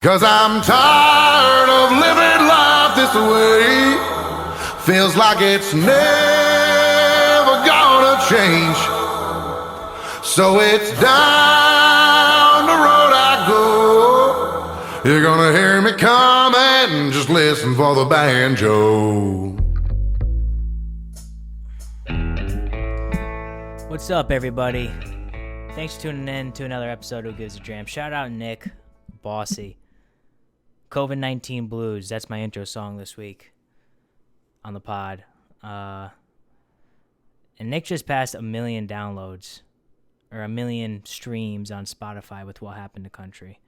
'Cause I'm tired of living life this way. Feels like it's never gonna change. So it's down the road I go. You're gonna hear me coming, just listen for the banjo. What's up, everybody? Thanks for tuning in to another episode of Who Gives a Dram. Shout out Nick, Bossy. COVID-19 Blues, that's my intro song this week on the pod. And Nick just passed 1 million downloads, or 1 million streams on Spotify with What Happened to Country,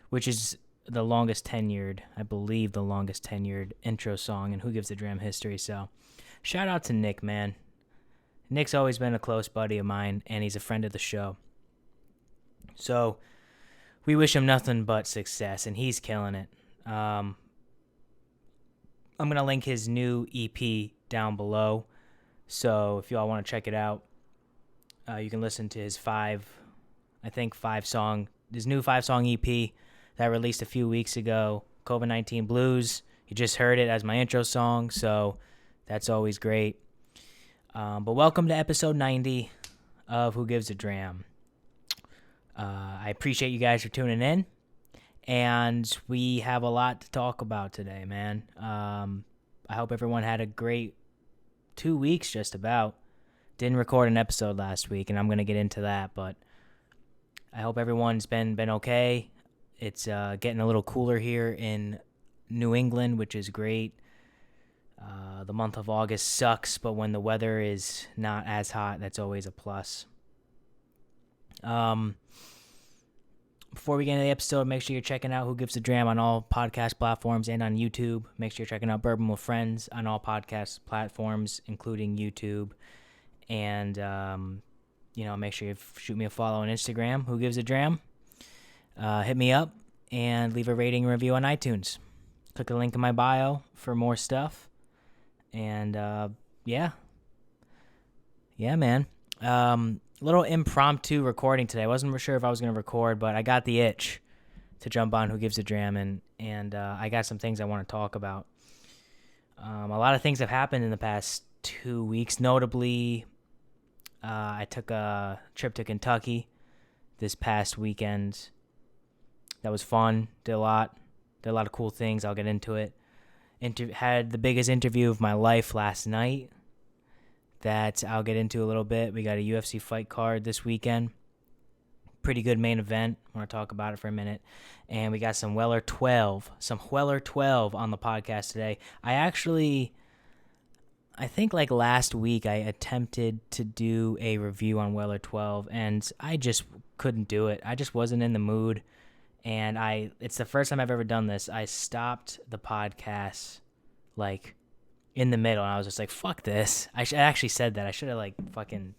which is the longest tenured, I believe the longest tenured intro song in Who Gives a Dram history. So shout out to Nick, man. Nick's always been a close buddy of mine, and he's a friend of the show. So we wish him nothing but success, and he's killing it. I'm going to link his new EP down below, so if y'all want to check it out, you can listen to his his new 5-song EP that released a few weeks ago, COVID-19 Blues. You just heard it as my intro song, so that's always great. But welcome to episode 90 of Who Gives a Dram. I appreciate you guys for tuning in, and we have a lot to talk about today, man. I hope everyone had a great 2 weeks, just about. Didn't record an episode last week, and I'm going to get into that, but I hope everyone's been okay. It's getting a little cooler here in New England, which is great. The month of August sucks, but when the weather is not as hot, that's always a plus. Before we get into the episode, make sure you're checking out Who Gives a Dram on all podcast platforms and on YouTube. Make sure you're checking out Bourbon with Friends on all podcast platforms, including YouTube. And, make sure you shoot me a follow on Instagram, Who Gives a Dram. Hit me up and leave a rating and review on iTunes. Click the link in my bio for more stuff. And, yeah, man. Little impromptu recording today. I wasn't sure if I was going to record, but I got the itch to jump on Who Gives a Dram, and I got some things I want to talk about. A lot of things have happened in the past 2 weeks. Notably, I took a trip to Kentucky this past weekend. That was fun. Did a lot of cool things. I'll get into it. Had the biggest interview of my life last night that I'll get into a little bit. We got a UFC fight card this weekend. Pretty good main event. I want to talk about it for a minute. And we got some Weller 12 on the podcast today. I think like last week I attempted to do a review on Weller 12, and I just couldn't do it. I just wasn't in the mood. And it's the first time I've ever done this. I stopped the podcast like in the middle, and I was just like, fuck this. I actually said that. I should have like fucking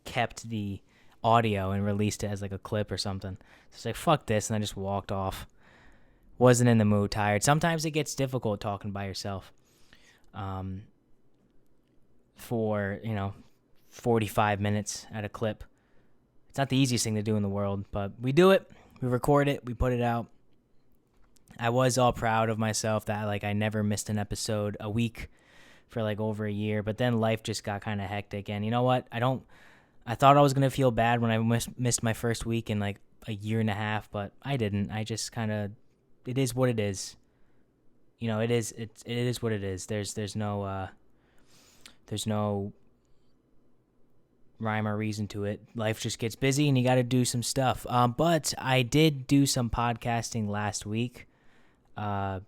kept the audio and released it as like a clip or something. So it's like, fuck this, and I just walked off. Wasn't in the mood, tired. Sometimes it gets difficult talking by yourself for, 45 minutes at a clip. It's not the easiest thing to do in the world, but we do it. We record it. We put it out. I was all proud of myself that like I never missed an episode a week for like over a year, but then life just got kind of hectic. And you know what? I thought I was going to feel bad when I missed my first week in like a year and a half, but I didn't. I just it is what it is. It is what it is. There's no rhyme or reason to it. Life just gets busy and you got to do some stuff. But I did do some podcasting last week. I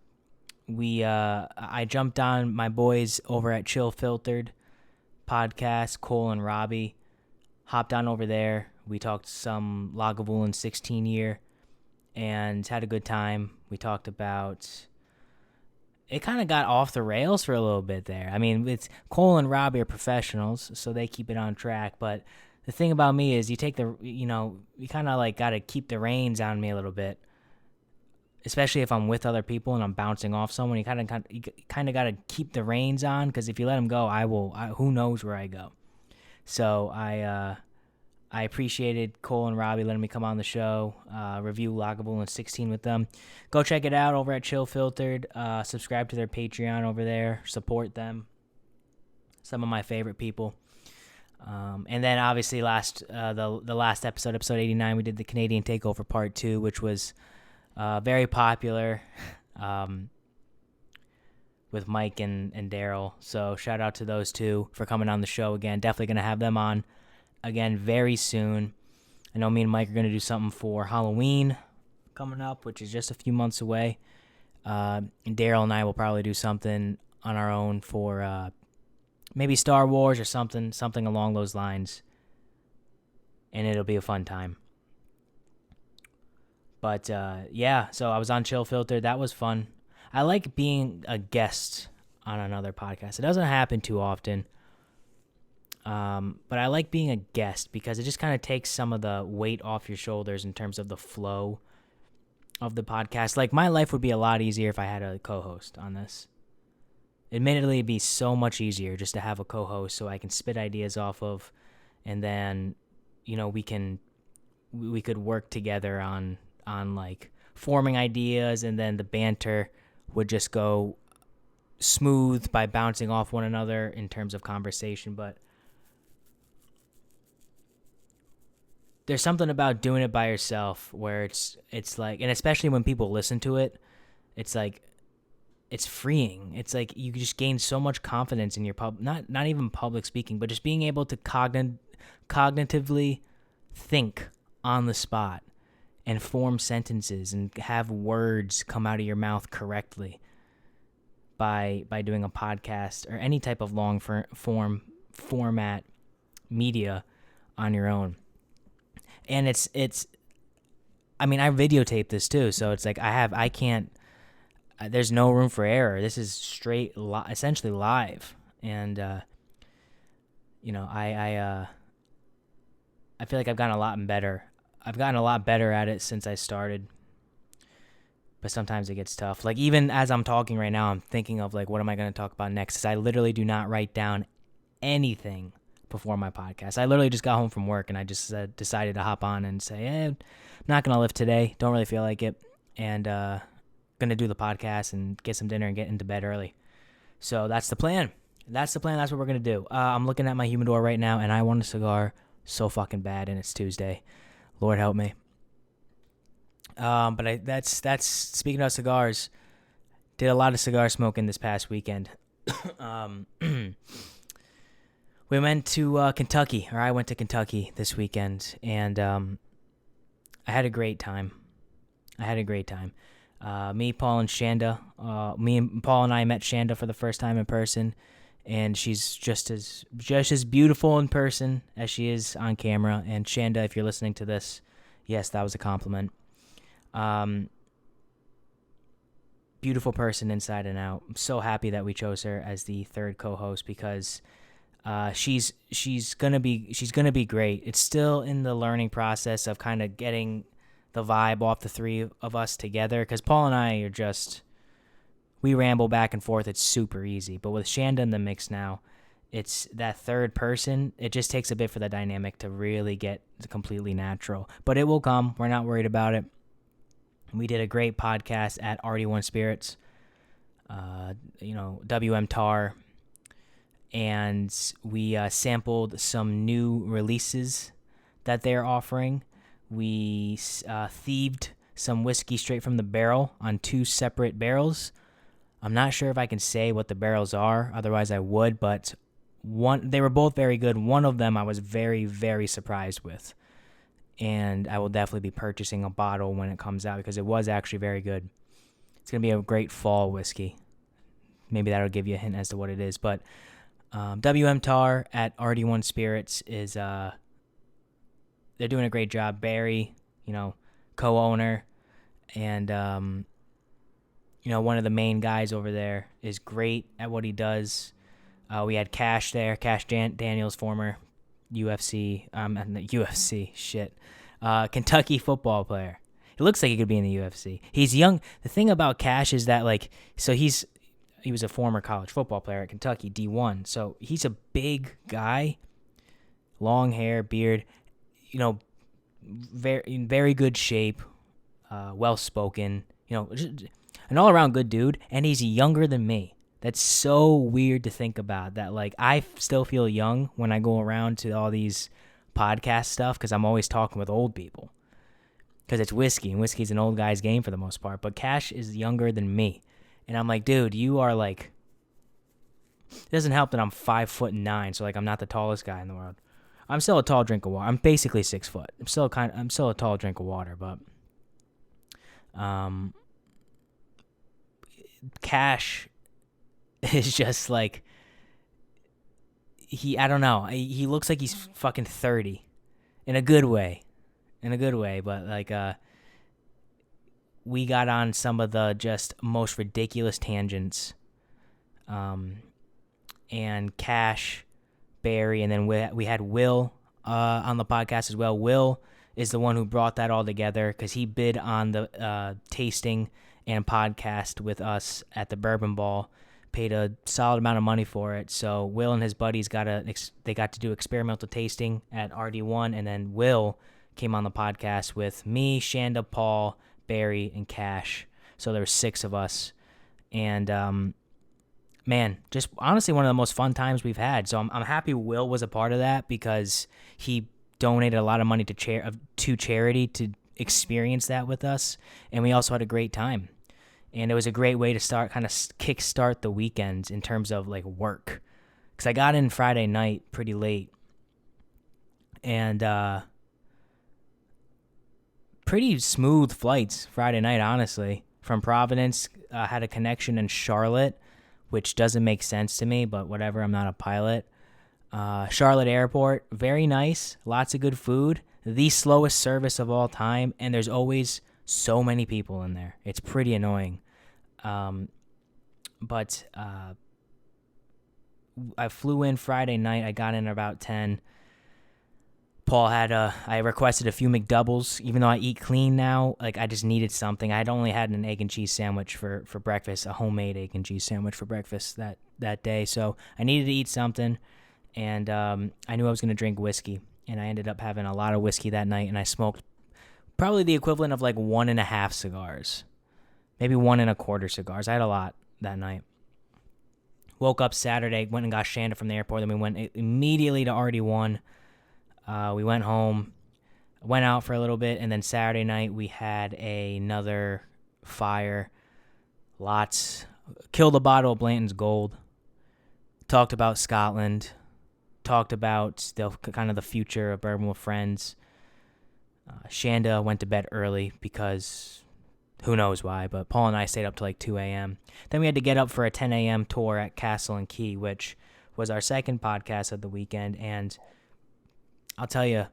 jumped on my boys over at Chill Filtered podcast, Cole and Robbie. Hopped on over there. We talked some Lagavulin 16 year and had a good time. We talked about... It kind of got off the rails for a little bit there. I mean, it's Cole and Robbie are professionals, so they keep it on track. But the thing about me is you kind of like got to keep the reins on me a little bit. Especially if I'm with other people and I'm bouncing off someone, you kind of got to keep the reins on, because if you let them go, who knows where I go. So I I appreciated Cole and Robbie letting me come on the show, review Lockable and 16 with them. Go check it out over at Chill Filtered. Subscribe to their Patreon over there. Support them. Some of my favorite people. And then obviously the last episode, episode 89, we did the Canadian Takeover Part 2, which was very popular with Mike and Daryl. So shout out to those two for coming on the show again. Definitely going to have them on again very soon. I know me and Mike are going to do something for Halloween coming up, which is just a few months away. And Daryl and I will probably do something on our own for maybe Star Wars or something along those lines. And it'll be a fun time. But yeah, so I was on Chill Filter. That was fun. I like being a guest on another podcast. It doesn't happen too often. But I like being a guest because it just kind of takes some of the weight off your shoulders in terms of the flow of the podcast. Like, my life would be a lot easier if I had a co-host on this. Admittedly, it'd be so much easier just to have a co-host so I can spit ideas off of, and then, you know, we could work together on like forming ideas, and then the banter would just go smooth by bouncing off one another in terms of conversation. But there's something about doing it by yourself where it's like, and especially when people listen to it, it's like, it's freeing. It's like you just gain so much confidence in your not even public speaking, but just being able to cognitively think on the spot and form sentences and have words come out of your mouth correctly by doing a podcast or any type of long format media on your own. And it's I mean, I videotape this too, so it's like there's no room for error. This is straight essentially live. And you know, I feel like I've gotten a lot better. I've gotten a lot better at it since I started. But sometimes it gets tough. Like, even as I'm talking right now, I'm thinking of, like, what am I going to talk about next? Because I literally do not write down anything before my podcast. I literally just got home from work, and I just decided to hop on and say, I'm not going to lift today. Don't really feel like it. And going to do the podcast and get some dinner and get into bed early. So that's the plan. That's the plan. That's what we're going to do. I'm looking at my humidor right now, and I want a cigar so fucking bad, and it's Tuesday. Lord help me. But that's speaking of cigars, did a lot of cigar smoking this past weekend. We went to Kentucky, or I went to Kentucky this weekend, and I had a great time. Me, Paul, and Shanda. Paul and I met Shanda for the first time in person, and she's just as beautiful in person as she is on camera. And Shanda, if you're listening to this, yes, that was a compliment. Beautiful person inside and out. I'm so happy that we chose her as the third co-host because she's gonna be great. It's still in the learning process of kind of getting the vibe off the three of us together, because Paul and I are we ramble back and forth. It's super easy. But with Shanda in the mix now, it's that third person. It just takes a bit for the dynamic to really get completely natural. But it will come. We're not worried about it. We did a great podcast at RD1 Spirits, WM Tar, and we sampled some new releases that they're offering. We thieved some whiskey straight from the barrel on 2 separate barrels. I'm not sure if I can say what the barrels are, otherwise I would, but they were both very good. One of them I was very, very surprised with, and I will definitely be purchasing a bottle when it comes out because it was actually very good. It's going to be a great fall whiskey. Maybe that'll give you a hint as to what it is, but WM Tar at RD1 Spirits is... they're doing a great job. Barry, co-owner, and, one of the main guys over there is great at what he does. We had Cash there, Daniels, former Kentucky football player. It looks like he could be in the UFC. He's young. The thing about Cash is that, he was a former college football player at Kentucky, D1. So he's a big guy, long hair, beard. in very good shape, well spoken, an all around good dude, and he's younger than me. That's so weird to think about. That like I still feel young when I go around to all these podcast stuff because I'm always talking with old people. Because it's whiskey, and whiskey's an old guy's game for the most part. But Cash is younger than me, and I'm like, dude, you are like. It doesn't help that I'm 5'9", so like I'm not the tallest guy in the world. I'm still a tall drink of water. I'm basically 6 foot. I'm still a tall drink of water, but Cash is just like I don't know. He looks like he's fucking 30 in a good way. But like we got on some of the just most ridiculous tangents. And Cash, Barry, and then we had Will on the podcast as well. Will is the one who brought that all together because he bid on the tasting and podcast with us at the Bourbon Ball, paid a solid amount of money for it. So Will and his buddies got to do experimental tasting at RD1, and then Will came on the podcast with me, Shanda, Paul, Barry, and Cash. So there were 6 of us, and man, just honestly one of the most fun times we've had. So I'm happy Will was a part of that because he donated a lot of money to charity to experience that with us, and we also had a great time. And it was a great way to kickstart the weekends in terms of like work, because I got in Friday night pretty late, and pretty smooth flights Friday night, honestly, from Providence. Had a connection in Charlotte, which doesn't make sense to me, but whatever, I'm not a pilot. Charlotte Airport, very nice, lots of good food, the slowest service of all time, and there's always so many people in there. It's pretty annoying. But I flew in Friday night. I got in about 10. Paul I requested a few McDoubles, even though I eat clean now. Like, I just needed something. I had only had an egg and cheese sandwich for breakfast, a homemade egg and cheese sandwich for breakfast that day. So I needed to eat something, and I knew I was going to drink whiskey. And I ended up having a lot of whiskey that night, and I smoked probably the equivalent of like 1.5 cigars, maybe 1.25 cigars. I had a lot that night. Woke up Saturday, went and got Shanda from the airport. Then we went immediately to RD1. We went home, went out for a little bit, and then Saturday night we had another fire. Killed a bottle of Blanton's Gold. Talked about Scotland. Talked about the future of Bourbon with Friends. Shanda went to bed early because who knows why, but Paul and I stayed up till like 2 a.m. Then we had to get up for a 10 a.m. tour at Castle and Key, which was our second podcast of the weekend, and I'll tell you,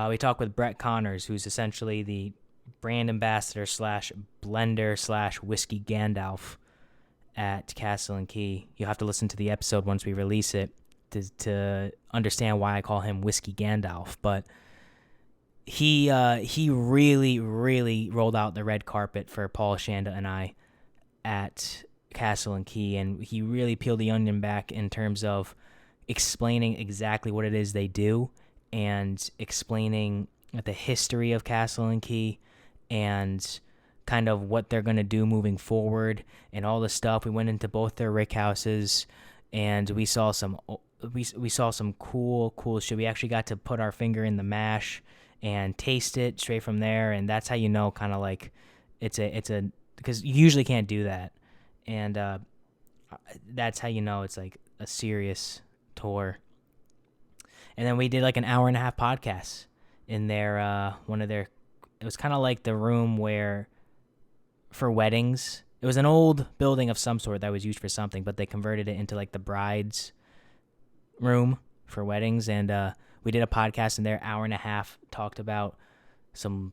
we talked with Brett Connors, who's essentially the brand ambassador / blender / whiskey Gandalf at Castle and Key. You'll have to listen to the episode once we release it to understand why I call him Whiskey Gandalf. But he really, really rolled out the red carpet for Paul, Shanda, and I at Castle and Key, and he really peeled the onion back in terms of explaining exactly what it is they do and explaining the history of Castle and Key and kind of what they're going to do moving forward and all the stuff. We went into both their rick houses and we saw some cool shit. We actually got to put our finger in the mash and taste it straight from there, and that's how you know kind of like it's a because you usually can't do that, and that's how you know it's like a serious tour. And then we did like an 1.5 hour podcast in their it was kind of like the room where for weddings. It was an old building of some sort that was used for something, but they converted it into like the bride's room for weddings, and we did a podcast in there, 1.5 hours, talked about some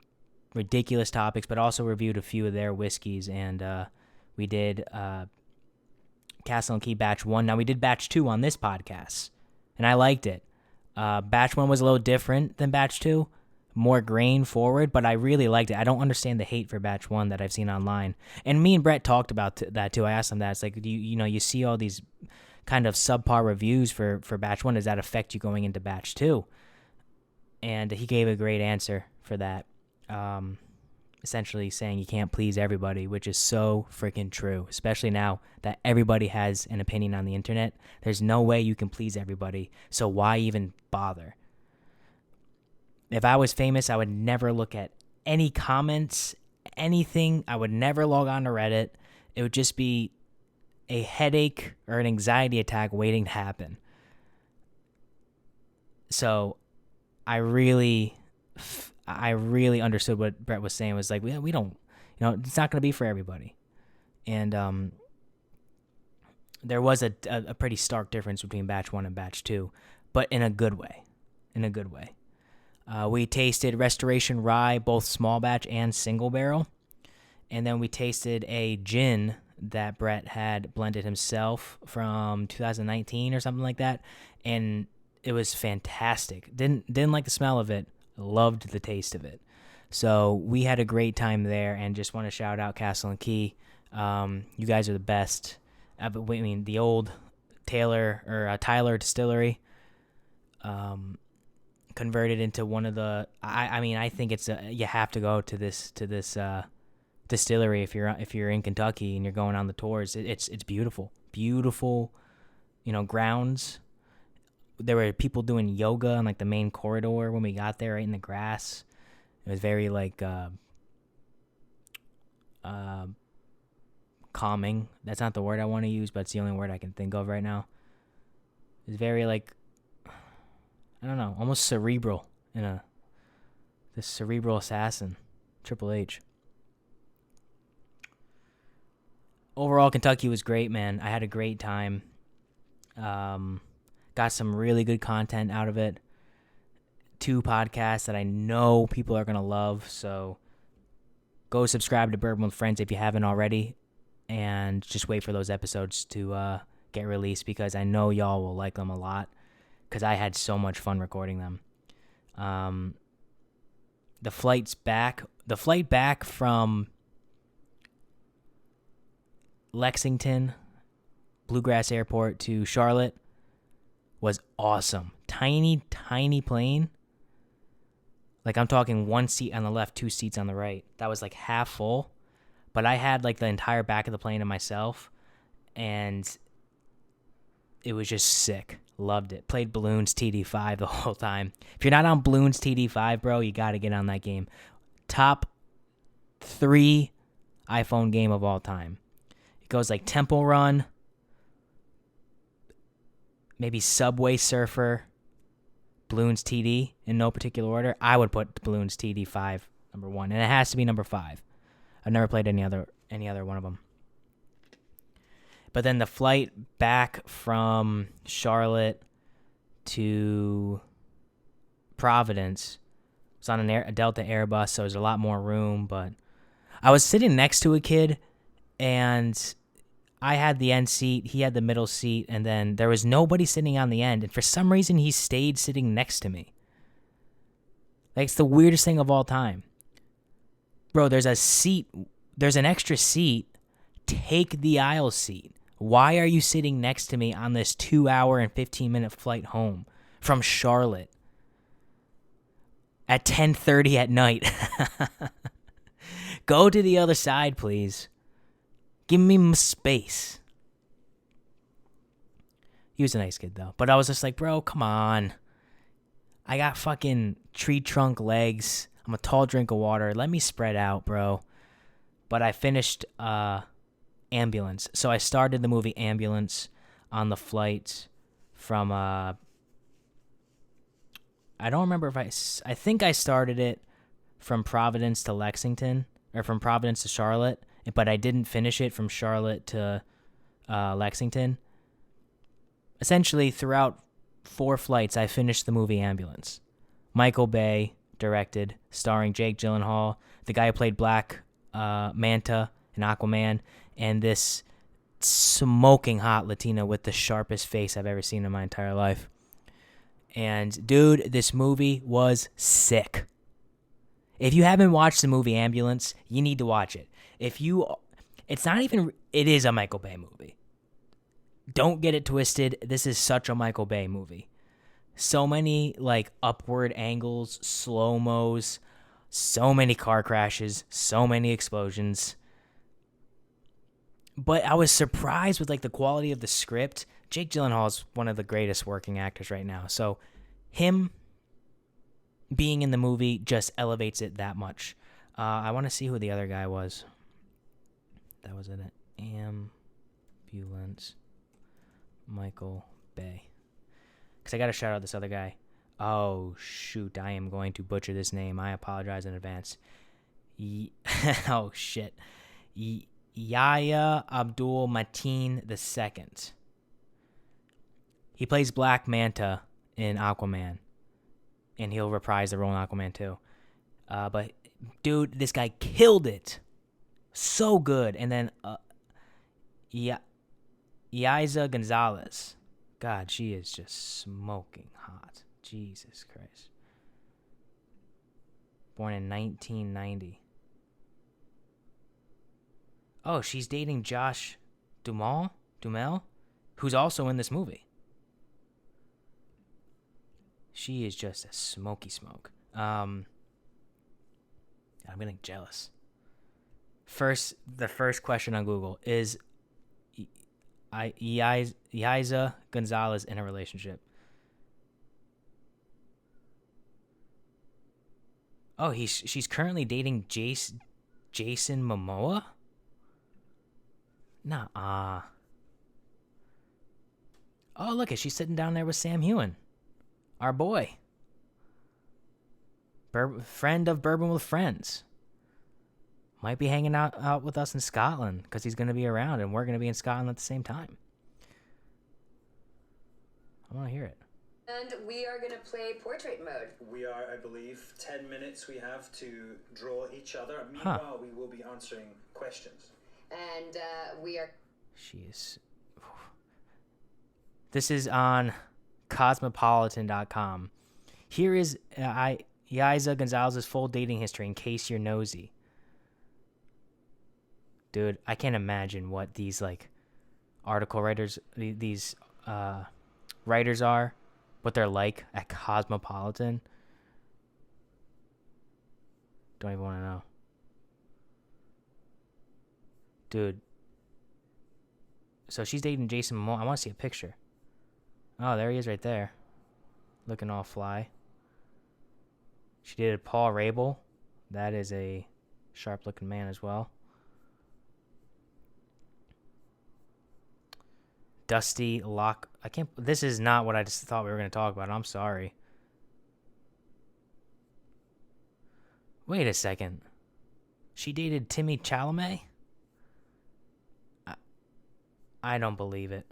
ridiculous topics, but also reviewed a few of their whiskeys, and we did Castle and Key Batch 1. Now, we did Batch 2 on this podcast, and I liked it. Batch 1 was a little different than Batch 2, more grain forward, but I really liked it. I don't understand the hate for Batch 1 that I've seen online. And me and Brett talked about that too. I asked him that. It's like, you see all these kind of subpar reviews for Batch 1. Does that affect you going into Batch 2? And he gave a great answer for that. Essentially saying you can't please everybody, which is so freaking true, especially now that everybody has an opinion on the internet. There's no way you can please everybody, so why even bother? If I was famous, I would never look at any comments, anything. I would never log on to Reddit. It would just be a headache or an anxiety attack waiting to happen. So I really understood what Brett was saying. Was like, we don't, it's not going to be for everybody. And there was a pretty stark difference between batch 1 and batch 2, but in a good way. We tasted Restoration Rye, both small batch and single barrel. And then we tasted a gin that Brett had blended himself from 2019 or something like that. And it was fantastic. Didn't like the smell of it. Loved the taste of it. So we had a great time there, and just want to shout out Castle and Key. You guys are the best. I mean, the old Tyler Distillery converted into one of the. I think you have to go to this distillery if you're in Kentucky and you're going on the tours. It's beautiful, grounds. There were people doing yoga on like the main corridor when we got there, right in the grass. It was very calming. That's not the word I want to use, but it's the only word I can think of right now. It was very I don't know, almost cerebral this cerebral assassin, Triple H. Overall, Kentucky was great, man. I had a great time. Got some really good content out of it. 2 podcasts that I know people are going to love. So go subscribe to Bourbon with Friends if you haven't already. And just wait for those episodes to get released, because I know y'all will like them a lot, because I had so much fun recording them. The flight back from Lexington, Bluegrass Airport to Charlotte was awesome. Tiny plane. Like, I'm talking 1 seat on the left, 2 seats on the right. That was like half full. But I had like the entire back of the plane to myself. And it was just sick. Loved it. Played Balloons TD5 the whole time. If you're not on Balloons TD5, bro, you got to get on that game. Top 3 iPhone game of all time. It goes like Temple Run, maybe Subway Surfer, Balloons TD in no particular order. I would put Balloons TD5 number 1, and it has to be number 5. I've never played any other one of them. But then the flight back from Charlotte to Providence was on a Delta Airbus, so there's a lot more room. But I was sitting next to a kid, and I had the end seat, he had the middle seat, and then there was nobody sitting on the end. And for some reason, he stayed sitting next to me. Like, it's the weirdest thing of all time. Bro, there's an extra seat. Take the aisle seat. Why are you sitting next to me on this 2-hour and 15-minute flight home from Charlotte at 10:30 at night? Go to the other side, please. Give me space. He was a nice kid, though. But I was just like, bro, come on. I got fucking tree trunk legs. I'm a tall drink of water. Let me spread out, bro. But I finished Ambulance. So I started the movie Ambulance on the flight from, I don't remember if I think I started it from Providence to Lexington, or from Providence to Charlotte, but I didn't finish it from Charlotte to Lexington. Essentially, throughout 4 flights, I finished the movie Ambulance. Michael Bay directed, starring Jake Gyllenhaal, the guy who played Black Manta in Aquaman, and this smoking hot Latina with the sharpest face I've ever seen in my entire life. And, dude, this movie was sick. If you haven't watched the movie Ambulance, you need to watch it. It is a Michael Bay movie. Don't get it twisted. This is such a Michael Bay movie. So many like upward angles, slow-mos, so many car crashes, so many explosions. But I was surprised with like the quality of the script. Jake Gyllenhaal is one of the greatest working actors right now. So him being in the movie just elevates it that much. I want to see who the other guy was. That was an ambulance. Michael Bay. Because I got to shout out this other guy. Oh, shoot. I am going to butcher this name. I apologize in advance. Oh, shit. Yahya Abdul Mateen II. He plays Black Manta in Aquaman. And he'll reprise the role in Aquaman too. But, dude, this guy killed it. So good. And then Yaiza Gonzalez. God, she is just smoking hot. Jesus Christ. Born in 1990. Oh, she's dating Josh Duhamel, who's also in this movie. She is just a smoky smoke. I'm getting jealous. The first question on Google is Yaiza Gonzalez in a relationship. Oh, she's currently dating Jason Momoa? Nah. Oh, look, she's sitting down there with Sam Heughan, our boy. Friend of Bourbon with Friends. Might be hanging out with us in Scotland because he's going to be around and we're going to be in Scotland at the same time. I want to hear it. And we are going to play portrait mode. We are, I believe, 10 minutes we have to draw each other. Meanwhile, we will be answering questions. And we are... She is... This is on cosmopolitan.com. Here is Yaiza Gonzalez's full dating history in case you're nosy. Dude, I can't imagine what these like article writers, these writers are, what they're like at Cosmopolitan. Don't even want to know. Dude. So she's dating Jason Momoa. I want to see a picture. Oh, there he is right there. Looking all fly. She dated Paul Rabel. That is a sharp-looking man as well. Dusty Lock. This is not what I just thought we were going to talk about. I'm sorry. Wait a second. She dated Timmy Chalamet? I don't believe it.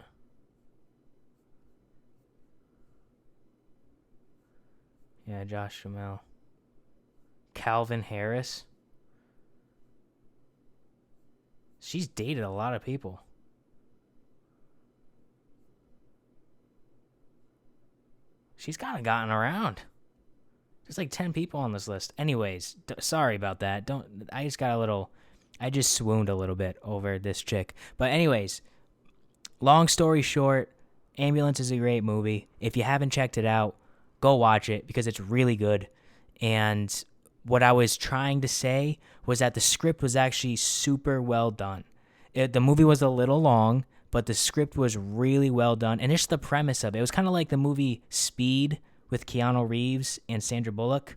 Yeah, Josh Duhamel. Calvin Harris. She's dated a lot of people. She's kind of gotten around. There's like 10 people on this list. Anyways, sorry about that. I just swooned a little bit over this chick. But anyways, long story short, Ambulance is a great movie. If you haven't checked it out, go watch it because it's really good. And what I was trying to say was that the script was actually super well done. The movie was a little long, but the script was really well done. And it's the premise of it. It was kind of like the movie Speed with Keanu Reeves and Sandra Bullock,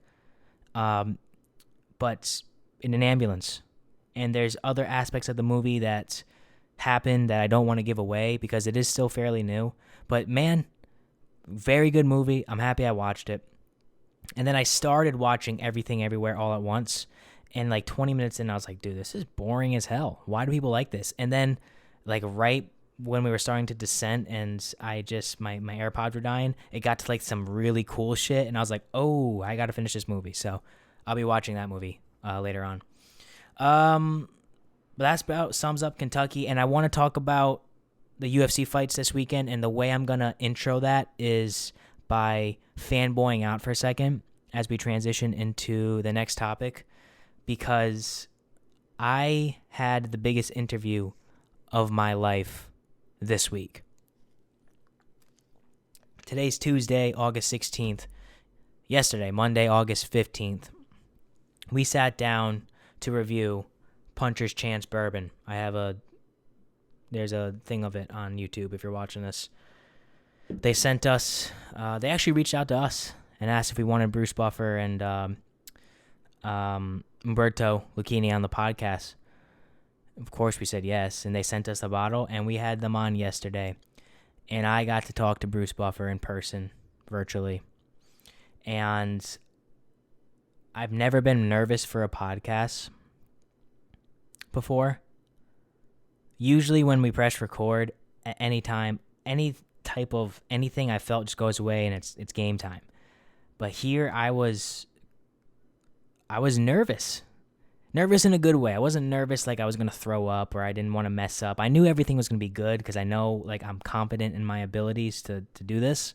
but in an ambulance. And there's other aspects of the movie that happen that I don't want to give away because it is still fairly new. But man, very good movie. I'm happy I watched it. And then I started watching Everything Everywhere All at Once. And like 20 minutes in, I was like, dude, this is boring as hell. Why do people like this? And then like right when we were starting to descend and my AirPods were dying, it got to like some really cool shit. And I was like, oh, I got to finish this movie. So I'll be watching that movie later on. But that's about sums up Kentucky. And I want to talk about the UFC fights this weekend. And the way I'm going to intro that is by fanboying out for a second as we transition into the next topic. Because I had the biggest interview of my life this week. Today's Tuesday, August 16th. Yesterday, Monday, August 15th, we sat down to review Puncher's Chance Bourbon. There's a thing of it on YouTube if you're watching this. They sent us, they actually reached out to us and asked if we wanted Bruce Buffer and Umberto Lucchini on the podcast. Of course we said yes, and they sent us a bottle, and we had them on yesterday. And I got to talk to Bruce Buffer in person, virtually. And I've never been nervous for a podcast before. Usually when we press record, at any time, any type of anything I felt just goes away and it's game time. But here I was nervous. Nervous in a good way. I wasn't nervous like I was going to throw up or I didn't want to mess up. I knew everything was going to be good because I know like I'm confident in my abilities to do this.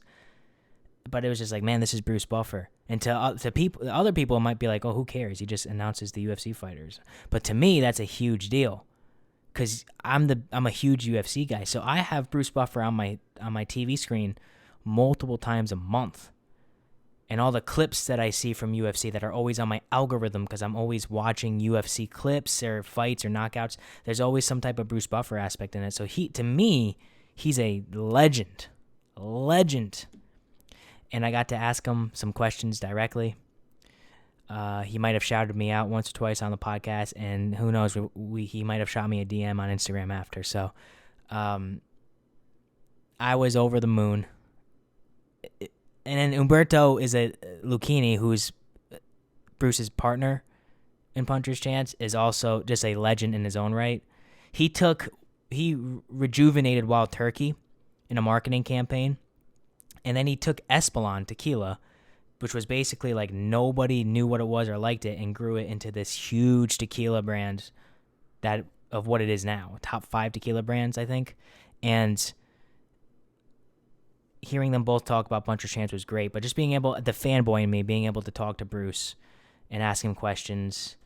But it was just like, man, this is Bruce Buffer. And to people, other people might be like, oh, who cares? He just announces the UFC fighters. But to me, that's a huge deal because I'm a huge UFC guy. So I have Bruce Buffer on my TV screen multiple times a month. And all the clips that I see from UFC that are always on my algorithm because I'm always watching UFC clips or fights or knockouts, there's always some type of Bruce Buffer aspect in it. So to me, he's a legend. And I got to ask him some questions directly. He might have shouted me out once or twice on the podcast, and who knows, he might have shot me a DM on Instagram after. So I was over the moon. And then Umberto is a Lucchini, who's Bruce's partner in Puncher's Chance, is also just a legend in his own right. He rejuvenated Wild Turkey in a marketing campaign, and then he took Espolon tequila, which was basically like nobody knew what it was or liked it, and grew it into this huge tequila brand of what it is now. Top 5 tequila brands, I think. And hearing them both talk about Puncher's Chance was great, but just the fanboy in me, being able to talk to Bruce and ask him questions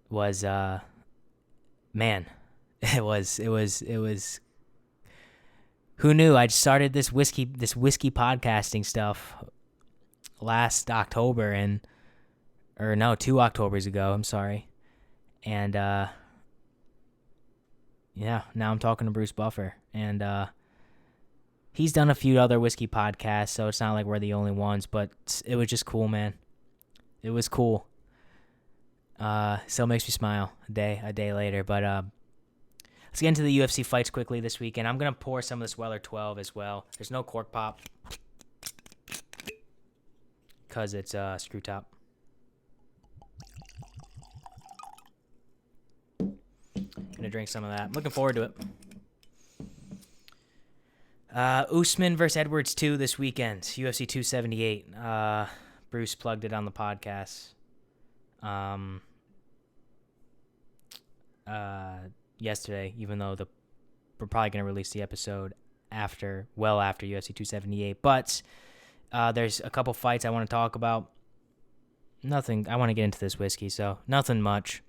was, man, it was, who knew? I started this whiskey podcasting stuff last October 2 Octobers ago, I'm sorry. And, yeah, now I'm talking to Bruce Buffer, and, he's done a few other whiskey podcasts, so it's not like we're the only ones, but it was just cool, man. It was cool. Still makes me smile a day later. But let's get into the UFC fights quickly this weekend. I'm going to pour some of this Weller 12 as well. There's no cork pop because it's screw top. Going to drink some of that. I'm looking forward to it. Usman versus Edwards 2 this weekend, UFC 278. Bruce plugged it on the podcast yesterday, even though we're probably going to release the episode after UFC 278. But there's a couple fights I want to talk about. Nothing. I want to get into this whiskey, so nothing much.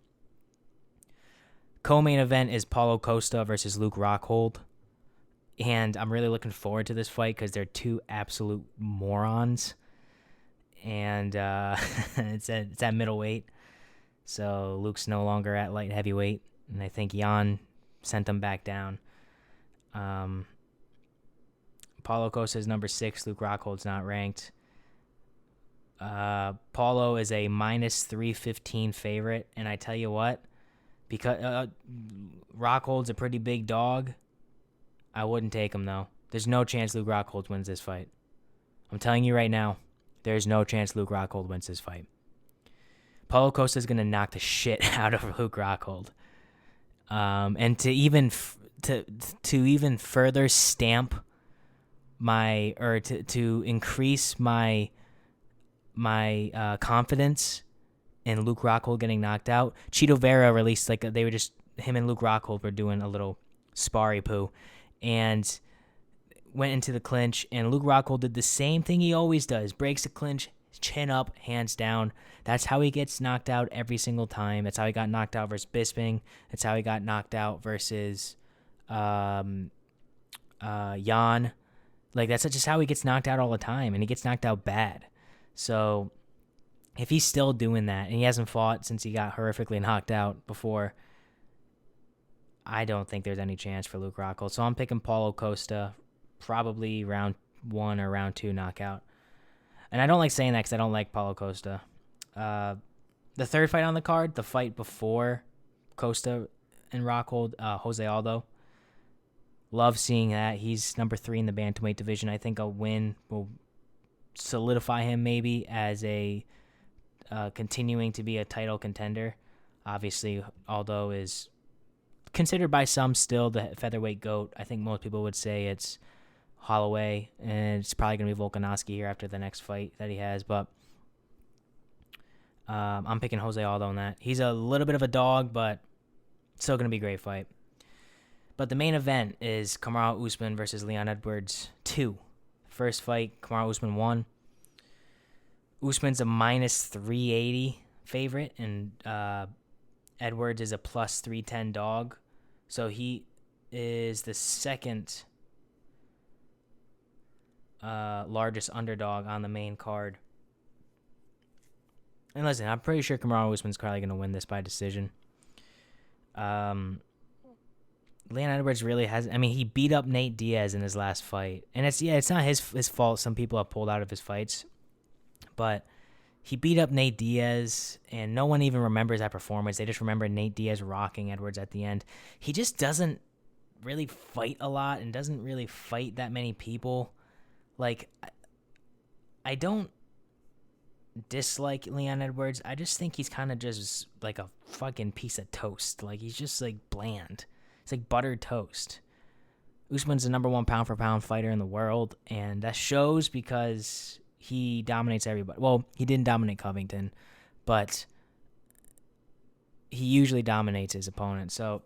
Co-main event is Paulo Costa versus Luke Rockhold. And I'm really looking forward to this fight because they're two absolute morons. And it's at middleweight. So Luke's no longer at light heavyweight. And I think Jan sent him back down. Paulo Costa is number 6. Luke Rockhold's not ranked. Paulo is a minus 315 favorite. And I tell you what, because Rockhold's a pretty big dog, I wouldn't take him, though. There's no chance Luke Rockhold wins this fight. I'm telling you right now, there's no chance Luke Rockhold wins this fight. Paulo Costa is going to knock the shit out of Luke Rockhold. And to even further stamp to increase my confidence in Luke Rockhold getting knocked out, Cheeto Vera released him and Luke Rockhold were doing a little sparry poo. And went into the clinch, and Luke Rockhold did the same thing he always does. Breaks the clinch, chin up, hands down. That's how he gets knocked out every single time. That's how he got knocked out versus Bisping. That's how he got knocked out versus Jan. Like, that's just how he gets knocked out all the time, and he gets knocked out bad. So if he's still doing that, and he hasn't fought since he got horrifically knocked out before, I don't think there's any chance for Luke Rockhold. So I'm picking Paulo Costa, probably round 1 or round 2 knockout. And I don't like saying that because I don't like Paulo Costa. The third fight on the card, the fight before Costa and Rockhold, Jose Aldo. Love seeing that. He's number 3 in the bantamweight division. I think a win will solidify him maybe as a continuing to be a title contender. Obviously, Aldo is considered by some still the featherweight GOAT. I think most people would say it's Holloway, and it's probably going to be Volkanovski here after the next fight that he has. But I'm picking Jose Aldo on that. He's a little bit of a dog, but still going to be a great fight. But the main event is Kamaru Usman versus Leon Edwards 2. First fight, Kamaru Usman won. Usman's a minus 380 favorite, and Edwards is a plus 310 dog. So he is the second largest underdog on the main card. And listen, I'm pretty sure Kamaru Usman's probably going to win this by decision. Leon Edwards really has... I mean, he beat up Nate Diaz in his last fight. And it's not his fault some people have pulled out of his fights. But he beat up Nate Diaz, and no one even remembers that performance. They just remember Nate Diaz rocking Edwards at the end. He just doesn't really fight a lot and doesn't really fight that many people. Like, I don't dislike Leon Edwards. I just think he's kind of just like a fucking piece of toast. Like, he's just like bland. It's like buttered toast. Usman's the number 1 pound-for-pound fighter in the world, and that shows because he dominates everybody. Well, he didn't dominate Covington, but he usually dominates his opponent. So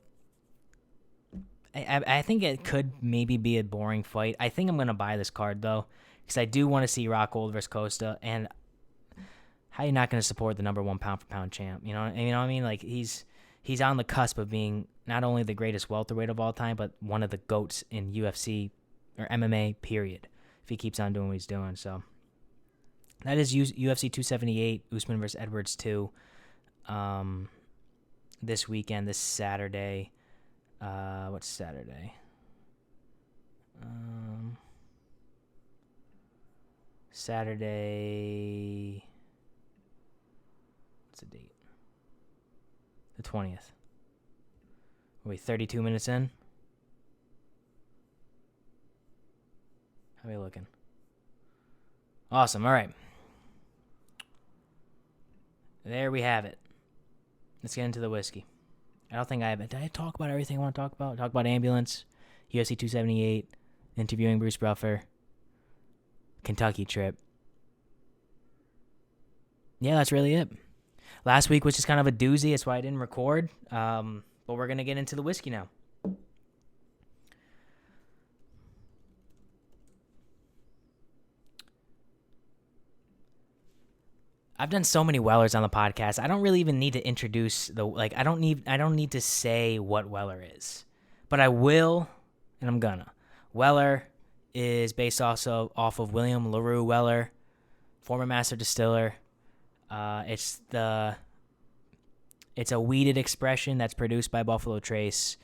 I think it could maybe be a boring fight. I think I'm going to buy this card, though, because I do want to see Rockhold versus Costa, and how are you not going to support the number 1 pound-for-pound champ? You know what I mean? Like, he's on the cusp of being not only the greatest welterweight of all time, but one of the GOATs in UFC or MMA, period, if he keeps on doing what he's doing. So that is UFC 278, Usman versus Edwards 2, this weekend, this Saturday. What's Saturday? Saturday... What's the date? The 20th. Are we 32 minutes in? How are we looking? Awesome. All right. There we have it. Let's get into the whiskey. I don't think I have it. Did I talk about everything I want to talk about? Talk about ambulance, UFC 278, interviewing Bruce Buffer, Kentucky trip. Yeah, that's really it. Last week was just kind of a doozy. That's why I didn't record. But we're going to get into the whiskey now. I've done so many Wellers on the podcast. I don't really even need to introduce I don't need to say what Weller is. But I will, and I'm gonna. Weller is based also off of William LaRue Weller, former master distiller. It's a wheated expression that's produced by Buffalo Trace.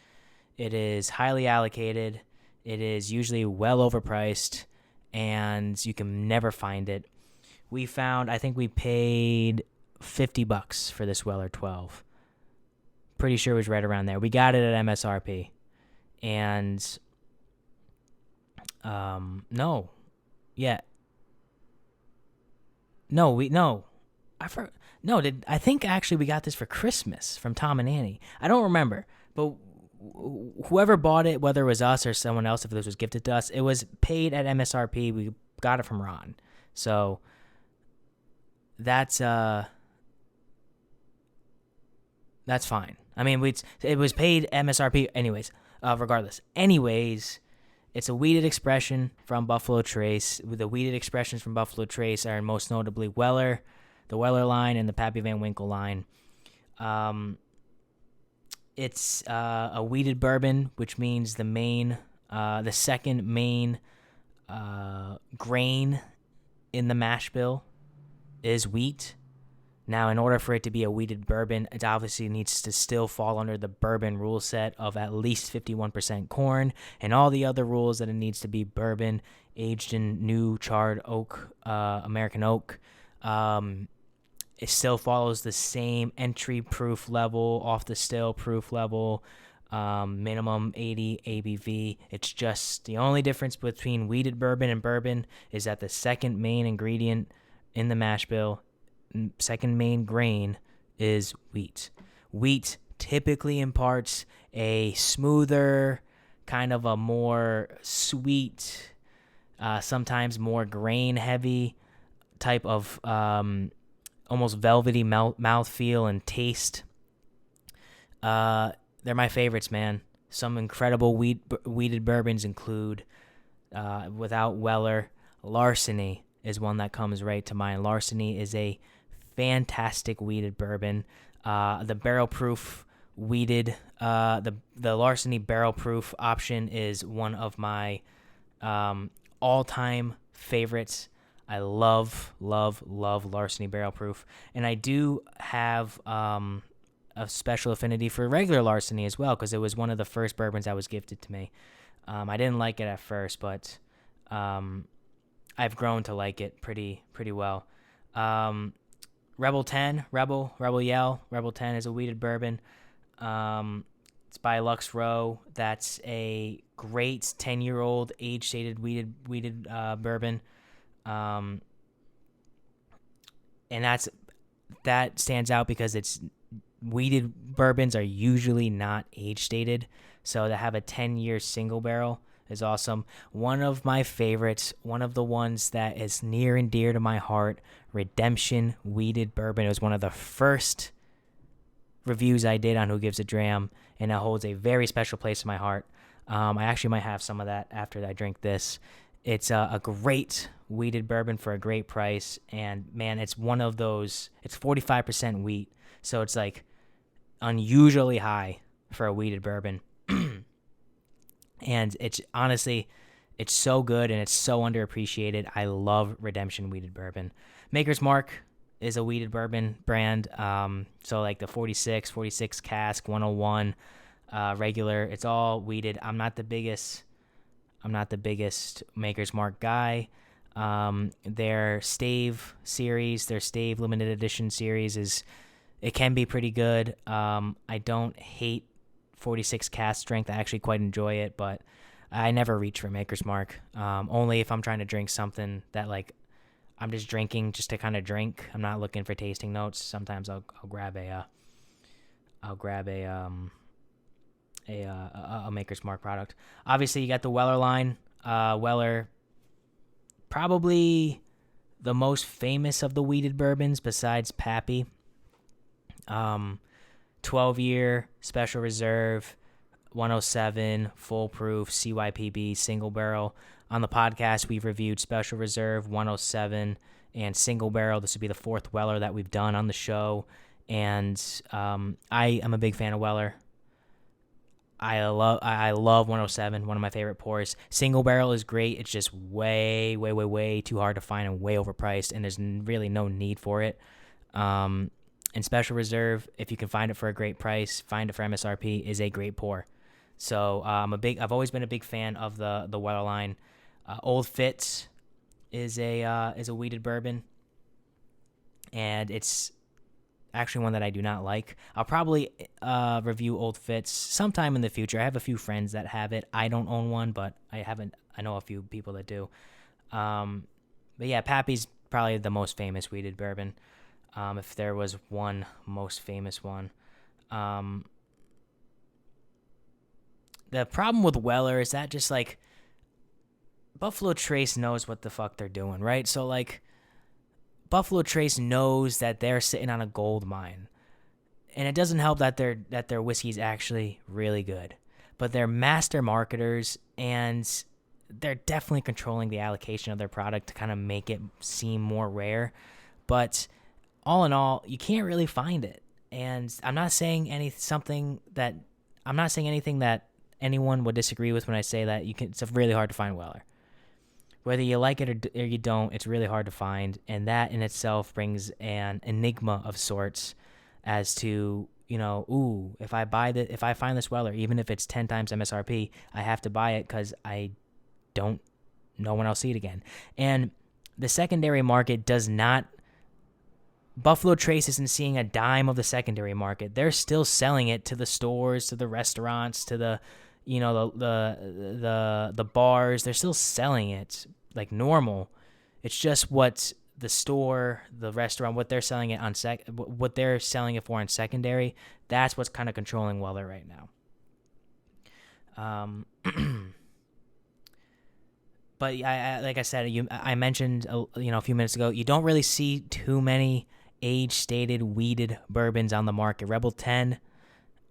It is highly allocated. It is usually well overpriced, and you can never find it. I think we paid $50 for this Weller 12. Pretty sure it was right around there. We got it at MSRP. And, no. Yeah. No. I think actually we got this for Christmas from Tom and Annie. I don't remember, but whoever bought it, whether it was us or someone else, if this was gifted to us, it was paid at MSRP. We got it from Ron. So that's fine. I mean, it was paid MSRP anyways, regardless. Anyways, it's a wheated expression from Buffalo Trace. The wheated expressions from Buffalo Trace are most notably Weller, the Weller line, and the Pappy Van Winkle line. It's a wheated bourbon, which means the second main grain in the mash bill is wheat. Now, in order for it to be a wheated bourbon, it obviously needs to still fall under the bourbon rule set of at least 51% corn and all the other rules that it needs to be bourbon aged in new charred oak, American oak. It still follows the same entry proof level, off the still proof level, minimum 80 ABV. It's just the only difference between wheated bourbon and bourbon is that the second main ingredient in the mash bill, second main grain, is wheat. Wheat typically imparts a smoother, kind of a more sweet, sometimes more grain heavy type of almost velvety mouthfeel and taste. They're my favorites, man. Some incredible wheated bourbons include, without Weller, Larceny is one that comes right to mind. Larceny is a fantastic wheated bourbon. The barrel proof wheated, the Larceny barrel proof option is one of my all-time favorites. I love Larceny barrel proof, and I do have a special affinity for regular Larceny as well, because it was one of the first bourbons that was gifted to me. I didn't like it at first, but I've grown to like it pretty well. Rebel 10, Rebel Yell. Rebel 10 is a wheated bourbon. It's by Lux Row. That's a great 10-year-old age-stated wheated bourbon. And that stands out because it's wheated bourbons are usually not age-stated. So to have a 10-year single barrel is awesome. One of my favorites, one of the ones that is near and dear to my heart, Redemption Wheated Bourbon. It was one of the first reviews I did on Who Gives a Dram, and it holds a very special place in my heart. I actually might have some of that after I drink this. It's a great wheated bourbon for a great price, and man, it's one of those, it's 45% wheat, so it's like unusually high for a wheated bourbon. And it's honestly, it's so good and it's so underappreciated. I love Redemption Wheated Bourbon. Maker's Mark is a wheated bourbon brand. So like the 46 cask, 101, regular, it's all wheated. I'm not the biggest Maker's Mark guy. Their Stave series, their Stave limited edition series it can be pretty good. I don't hate 46 cask strength. I actually quite enjoy it, but I never reach for Maker's Mark. Only if I'm trying to drink something that like I'm just drinking just to kind of drink. I'm not looking for tasting notes. Sometimes I'll grab a Maker's Mark product. Obviously, you got the Weller line. Weller, probably the most famous of the wheated bourbons besides Pappy. 12-year Special Reserve, 107 full proof CYPB single barrel. On the podcast, we've reviewed Special Reserve, 107, and single barrel. This would be the fourth Weller that we've done on the show, and I am a big fan of Weller. I love 107, one of my favorite pours. Single barrel is great. It's just way too hard to find and way overpriced, and there's really no need for it. And Special Reserve, if you can find it for a great price, find it for MSRP, is a great pour. So I've always been a big fan of the Weller line. Old Fitz is a wheated bourbon, and it's actually one that I do not like. I'll probably review Old Fitz sometime in the future. I have a few friends that have it. I don't own one, but I know a few people that do. But yeah, Pappy's probably the most famous wheated bourbon. If there was one most famous one. The problem with Weller is that just like Buffalo Trace knows what the fuck they're doing, right? So like Buffalo Trace knows that they're sitting on a gold mine. And it doesn't help that their whiskey's actually really good. But they're master marketers, and they're definitely controlling the allocation of their product to kind of make it seem more rare. But all in all, you can't really find it. And I'm not saying anything that anyone would disagree with when I say that it's really hard to find Weller. Whether you like it or you don't, it's really hard to find, and that in itself brings an enigma of sorts as to, if I find this Weller, even if it's 10 times MSRP, I have to buy it because I don't know when I'll see it again. And the secondary market does not. Buffalo Trace isn't seeing a dime of the secondary market. They're still selling it to the stores, to the restaurants, to the the bars. They're still selling it like normal. It's just what the store, the restaurant, what they're selling it on what they're selling it for in secondary. That's what's kind of controlling Weller right now. But like I said, I mentioned a few minutes ago, you don't really see too many age-stated weeded bourbons on the market. Rebel 10,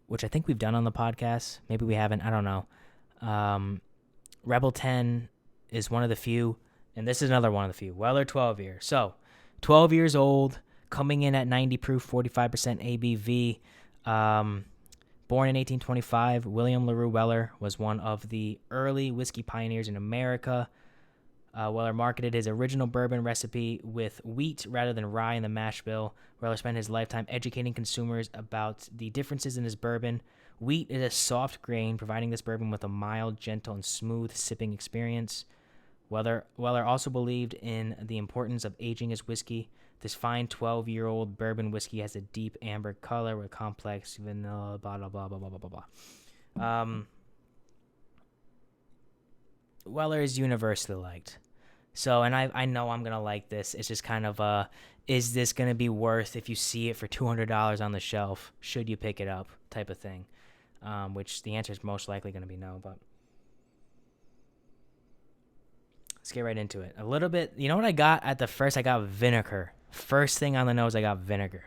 which I think we've done on the podcast. Maybe we haven't. I don't know. Rebel 10 is one of the few, and this is another one of the few. Weller 12 year. So, 12 years old, coming in at 90 proof, 45% ABV. Born in 1825, William LaRue Weller was one of the early whiskey pioneers in America. Weller marketed his original bourbon recipe with wheat rather than rye in the mash bill. Weller spent his lifetime educating consumers about the differences in his bourbon. Wheat is a soft grain, providing this bourbon with a mild, gentle, and smooth sipping experience. Weller also believed in the importance of aging his whiskey. This fine 12-year-old bourbon whiskey has a deep amber color with complex vanilla, blah, blah, blah, blah, blah, blah, blah. Weller is universally liked. So, and I know I'm going to like this. It's just kind of is this going to be worth, if you see it for $200 on the shelf, should you pick it up type of thing? Which the answer is most likely going to be no, but let's get right into it. A little bit, you know what I got at the first? I got vinegar. First thing on the nose, I got vinegar.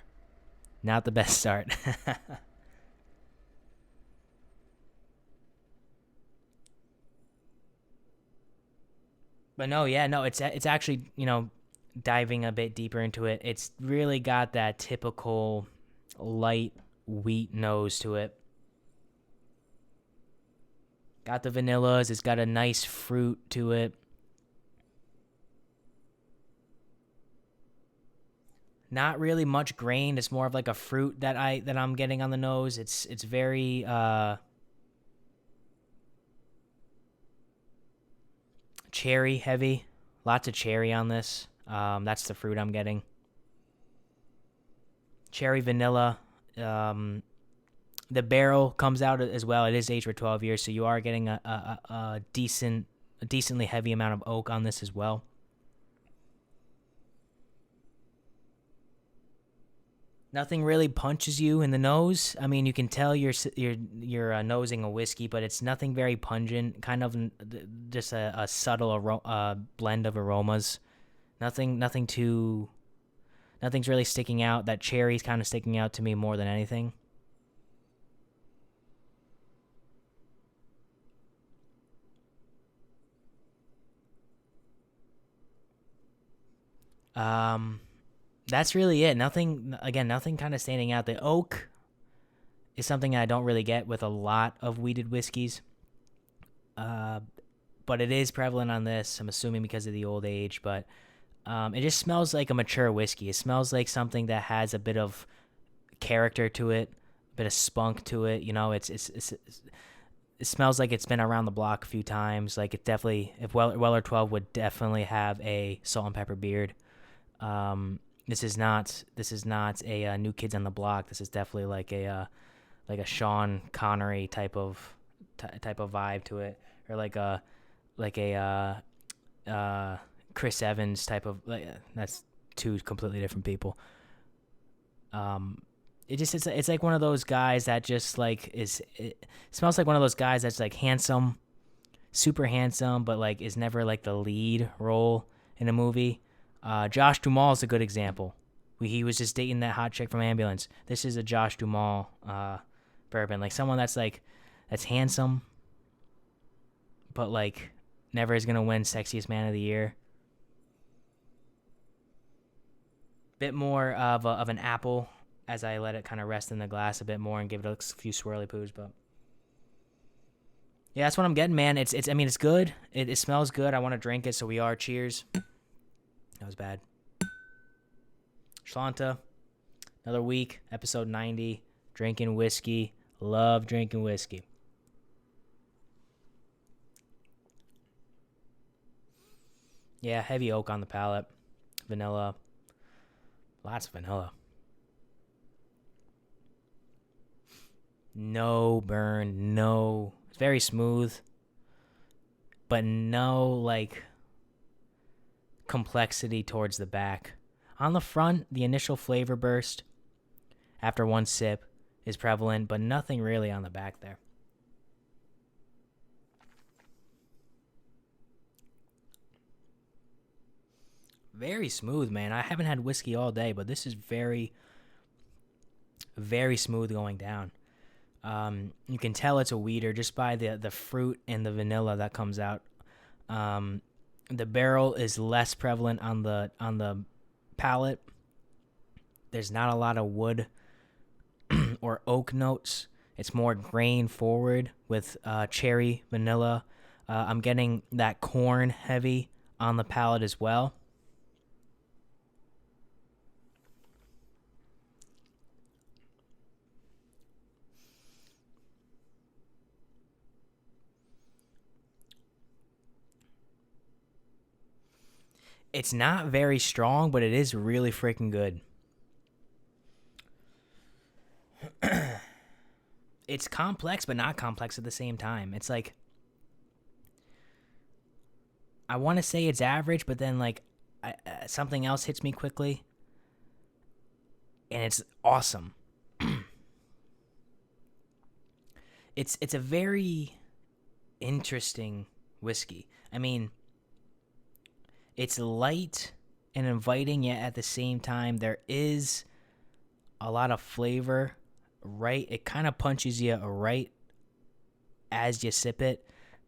Not the best start. But it's actually, diving a bit deeper into it. It's really got that typical light wheat nose to it. Got the vanillas. It's got a nice fruit to it. Not really much grain. It's more of like a fruit that I'm getting on the nose. It's very cherry heavy. Lots of cherry on this. That's the fruit I'm getting. Cherry vanilla. The barrel comes out as well. It is aged for 12 years, so you are getting a decently heavy amount of oak on this as well. Nothing really punches you in the nose. I mean, you can tell you're nosing a whiskey, but it's nothing very pungent. Kind of just a subtle blend of aromas. Nothing's really sticking out. That cherry's kind of sticking out to me more than anything. That's really it. Nothing kind of standing out. The oak is something I don't really get with a lot of wheated whiskeys. But it is prevalent on this, I'm assuming because of the old age, but it just smells like a mature whiskey. It smells like something that has a bit of character to it, a bit of spunk to it. It smells like it's been around the block a few times. Like it definitely, if Weller 12 would definitely have a salt and pepper beard. This is not a New Kids on the Block. This is definitely like a Sean Connery type of vibe to it, or like a Chris Evans type of. That's two completely different people. It's like one of those guys that just like it smells like one of those guys that's like handsome, super handsome, but like is never like the lead role in a movie. Josh Duhamel is a good example. He was just dating that hot chick from Ambulance. This is a Josh Duhamel bourbon, like someone that's handsome, but like never is gonna win Sexiest Man of the Year. Bit more of an apple as I let it kind of rest in the glass a bit more and give it a few swirly poos, but Yeah, that's what I'm getting, man. It's. I mean, it's good. It smells good. I want to drink it, so we are. Cheers. That was bad. Shlanta, another week, episode 90. Drinking whiskey. Love drinking whiskey. Yeah, heavy oak on the palate. Vanilla. Lots of vanilla. No burn, no. It's very smooth, but no, like, complexity towards the back. On the front, the initial flavor burst after one sip is prevalent, but nothing really on the back there. Very smooth, man. I haven't had whiskey all day, but this is very, very smooth going down. You can tell it's a weeder just by the fruit and the vanilla that comes out. The barrel is less prevalent on the palate. There's not a lot of wood or oak notes. It's more grain forward with cherry, vanilla. I'm getting that corn heavy on the palate as well. It's not very strong, but it is really freaking good. It's complex, but not complex at the same time. It's like, I want to say it's average, but then like something else hits me quickly, and it's awesome. It's a very interesting whiskey. I mean, it's light and inviting, yet at the same time, there is a lot of flavor, right? It kind of punches you right as you sip it,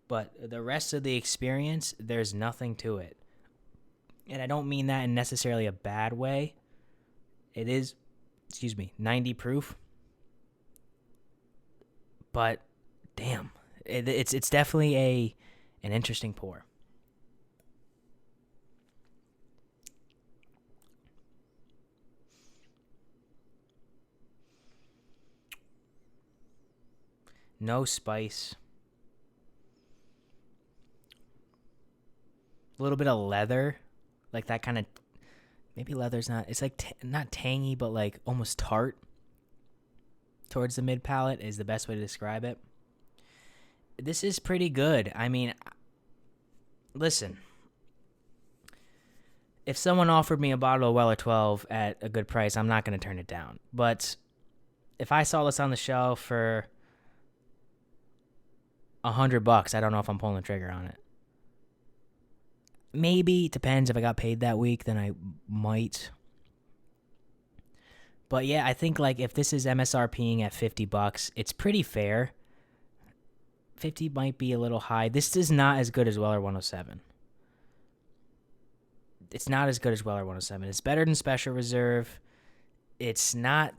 but the rest of the experience, there's nothing to it. And I don't mean that in necessarily a bad way. It is, 90 proof. But, damn, it's definitely an interesting pour. No spice. A little bit of leather. Like that kind of... Maybe leather's not... It's like not tangy, but like almost tart. Towards the mid-palate is the best way to describe it. This is pretty good. I mean... Listen. If someone offered me a bottle of Weller 12 at a good price, I'm not going to turn it down. But if I saw this on the shelf for $100, I don't know if I'm pulling the trigger on it. Maybe, it depends. If I got paid that week, then I might. But yeah, I think like if this is MSRPing at $50, it's pretty fair. 50 might be a little high. This is not as good as Weller 107. It's not as good as Weller 107. It's better than Special Reserve. It's not,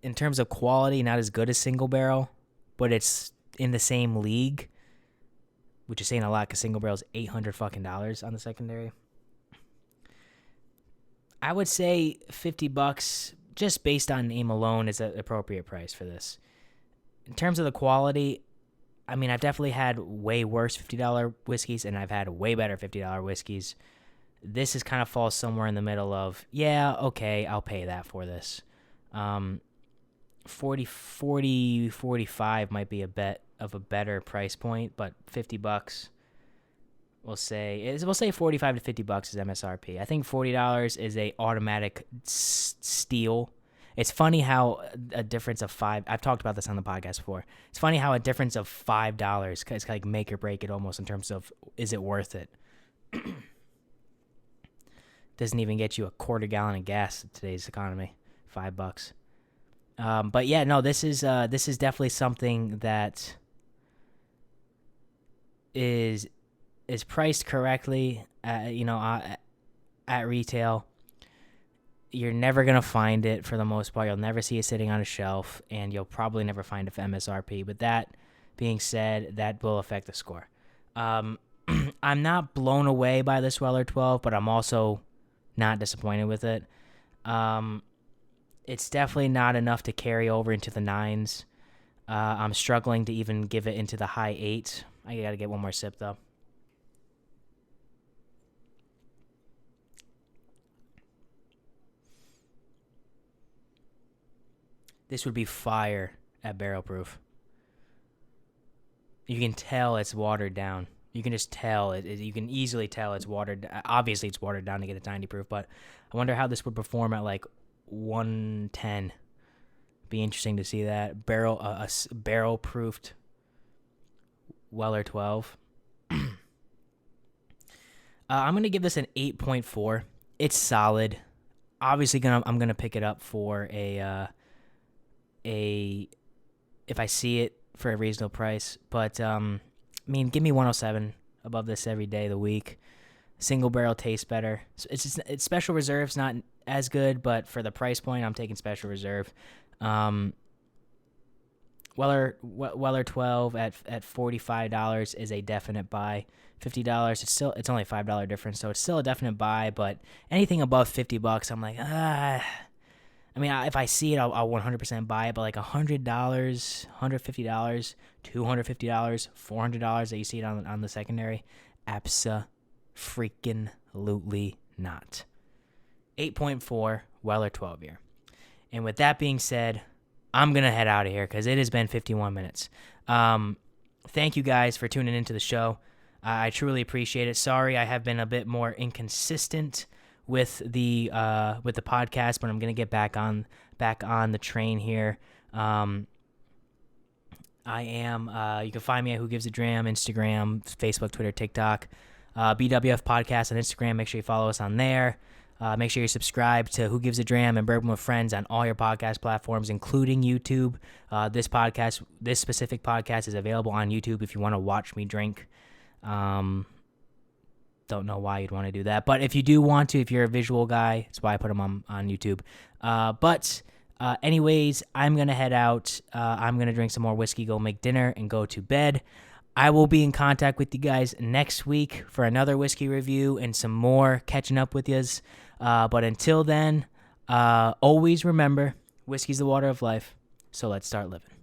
in terms of quality, not as good as Single Barrel, but it's in the same league, which is saying a lot because Single Barrel's $800 on the secondary. I would say $50, just based on name alone, is an appropriate price for this. In terms of the quality, I mean, I've definitely had way worse $50 whiskeys, and I've had way better $50 whiskeys. This is kind of falls somewhere in the middle of, yeah, okay, I'll pay that for this. 45 might be a bit of a better price point, but $50, we'll say 45 to $50 is MSRP. I think $40 is a automatic steal. It's funny how a difference of I've talked about this on the podcast before. It's funny how a difference of $5 can like make or break it almost in terms of, is it worth it? Doesn't even get you a quarter gallon of gas in today's economy. $5. But yeah, no, this is definitely something that is priced correctly, at retail. You're never going to find it for the most part. You'll never see it sitting on a shelf, and you'll probably never find it for MSRP. But that being said, that will affect the score. I'm not blown away by this Weller 12, but I'm also not disappointed with it. It's definitely not enough to carry over into the 9s. I'm struggling to even give it into the high 8s. I got to get one more sip, though. This would be fire at barrel proof. You can tell it's watered down. You can just tell it. You can easily tell it's watered. Obviously, it's watered down to get a 90 proof, but I wonder how this would perform at like 110. Be interesting to see that barrel proofed Weller 12. I'm gonna give this an 8.4. It's solid. Obviously, I'm gonna pick it up for a if I see it for a reasonable price. But I mean, give me 107 above this every day of the week. Single barrel tastes better. It's Special Reserve's not as good, but for the price point, I'm taking Special Reserve. Weller 12 at $45 is a definite buy. $50, it's only a $5 difference, so it's still a definite buy. But anything above $50, I'm like, I mean, if I see it, I'll 100% buy it. But like $100, $150, $250, $400 that you see it on the secondary, abso-freaking-lutely not. 8.4 Weller 12 year. And with that being said, I'm going to head out of here because it has been 51 minutes. Thank you guys for tuning into the show. I truly appreciate it. Sorry I have been a bit more inconsistent with the podcast, but I'm going to get back on the train here. I am you can find me at Who Gives a Dram, Instagram, Facebook, Twitter, TikTok. BWF Podcast on Instagram. Make sure you follow us on there. Make sure you subscribe to Who Gives a Dram and Bourbon with Friends on all your podcast platforms, including YouTube. This specific podcast is available on YouTube if you want to watch me drink. Don't know why you'd want to do that, but if you do want to, if you're a visual guy, that's why I put them on YouTube. But anyways, I'm going to head out. I'm going to drink some more whiskey, go make dinner, and go to bed. I will be in contact with you guys next week for another whiskey review and some more catching up with yous. But until then, always remember, whiskey's the water of life, so let's start living.